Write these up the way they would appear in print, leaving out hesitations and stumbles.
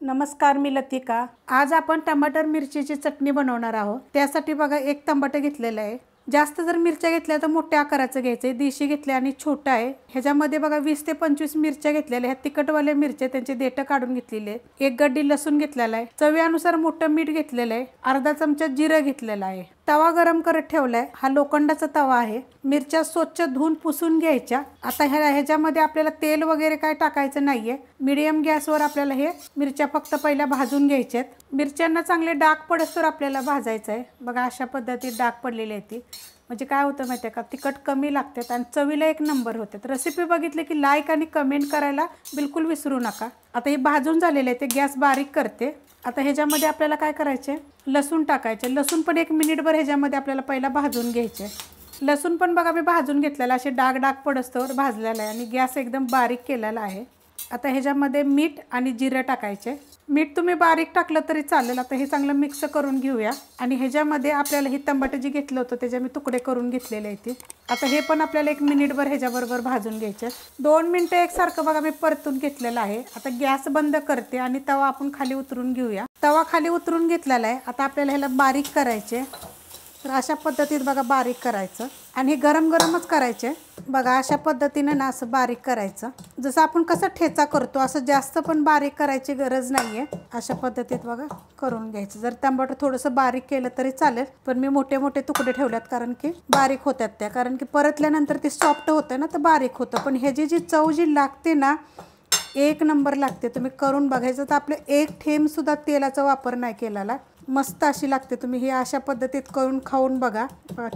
नमस्कार, मी लतिका। आज आपण टमाटर मिरचीची चटणी बनवणार आहोत। त्यासाठी बघा एक टमाटर घेतलेला आहे। जास्त जर मिरच्या घेतल्या तर मोठ्या आकाराचं घ्यायचं, देशी घेतले आणि छोटा आहे। ह्याच्यामध्ये बघा 20 ते 25 मिरच्या घेतलेल्या आहेत। तिखटवाले मिरच्या त्यांचे देठ काढून घेतलेले आहेत। एक गड्डी लसूण घेतलेला आहे। चवीनुसार मोठं मीठ घेतलेलं आहे। अर्धा चमचा जिरं घेतलेला आहे। तवा गरम करत ठेवलाय। हा लोखंडाचा तवा आहे। मिरच्या स्वच्छ धुवून पुसून घ्यायच्या। आता ह्याच्यामध्ये आपल्याला तेल वगैरे काय टाकायचं नाहीये। मीडियम गॅसवर आपल्याला हे मिरच्या फक्त पहिला भाजून घ्यायच्यात। मिरच्यांना चांगले डाग पडस्तोवर आपल्याला भाजायचं आहे। बघा अशा पद्धतीत डाग पडलेले आहेत ती, म्हणजे काय होतं माहिती आहे का, तिखट कमी लागतात आणि चवीला एक नंबर होतात। रेसिपी बघितली की लाईक आणि कमेंट करायला बिलकुल विसरू नका। आता हे भाजून झालेले आहे, ते गॅस बारीक करते। आता ह्याच्यामध्ये आपल्याला काय करायचे, लसूण टाकायचे। लसूण पण 1 मिनिटभर ह्याच्यामध्ये आपल्याला पहिला भाजून घ्यायचे। लसूण पण बघा मी भाजून घेतलेला, असे डाग पडस्तोवर भाजलेला आहे आणि गॅस एकदम बारीक केलेला आहे। आता ह्याच्यामध्ये मीठ आणि जिरं टाकायचे। मीठ तुम्ही बारीक टाकलं तरी चालेल। आता हे चांगलं मिक्स करून घेऊया आणि ह्याच्यामध्ये आपल्याला हे टमाटर जे घेतलं होतं त्याचे मी तुकडे करून घेतलेले आहेत। आता हे पण आपल्याला 1 मिनिटभर ह्याच्याबरोबर भाजून घ्यायचे। 2 मिनिटं एकसारखं बघा मी परतून घेतलेलं आहे। आता गॅस बंद करते आणि तवा आपण खाली उतरून घेऊया। तवा खाली उतरून घेतलेला आहे। आता आपल्याला ह्याला बारीक करायचे। तर अशा पद्धतीत बघा बारीक करायचं आणि हे गरम गरमच करायचे। बघा अशा पद्धतीने ना असं बारीक करायचं, जसं आपण कसं ठेचा करतो असं जास्त पण बारीक करायची गरज नाहीये। अशा पद्धतीत बघा करून घ्यायचं। जर टमाटर थोडंसं बारीक केलं तरी चालेल, पण मी मोठे मोठे तुकडे ठेवल्यात कारण की बारीक होतात त्या, कारण की परतल्यानंतर ते सॉफ्ट होतं ना तर बारीक होतं। पण ह्याची जी चव जी लागते ना, एक नंबर लागते। तुम्ही करून बघायचं। तर आपले एक थेंब सुद्धा तेलाचा वापर नाही केलेला, मस्त अशी लागते। तुम्ही ही अशा पद्धतीत करून खाऊन बघा,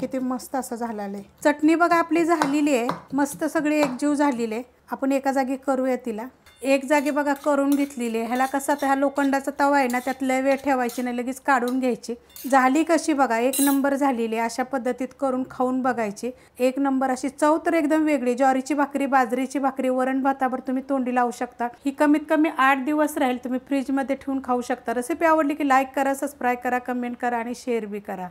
किती मस्त असं झालेलं आहे। चटणी बघा आपली झालेली आहे, मस्त सगळी एकजीव झालेली आहे। आपण एका जागी करूया तिला। एक जागी बघा करून घेतलेली आहे। ह्याला कसं, आता हा लोखंडाचा तवा आहे ना, त्यात लय वेळ ठेवायची नाही, लगेच काढून घ्यायची। झाली कशी बघा, एक नंबर झालेली आहे। अशा पद्धतीत करून खाऊन बघायची, एक नंबर अशी चव तर एकदम वेगळी। ज्वारीची भाकरी, बाजरीची भाकरी, वरण भातावर तुम्ही तोंडी लावू शकता। ही कमीत कमी 8 दिवस राहील, तुम्ही फ्रीजमध्ये ठेवून खाऊ शकता। रेसिपी आवडली की लाईक करा, सबस्क्राईब करा, कमेंट करा आणि शेअर बी करा।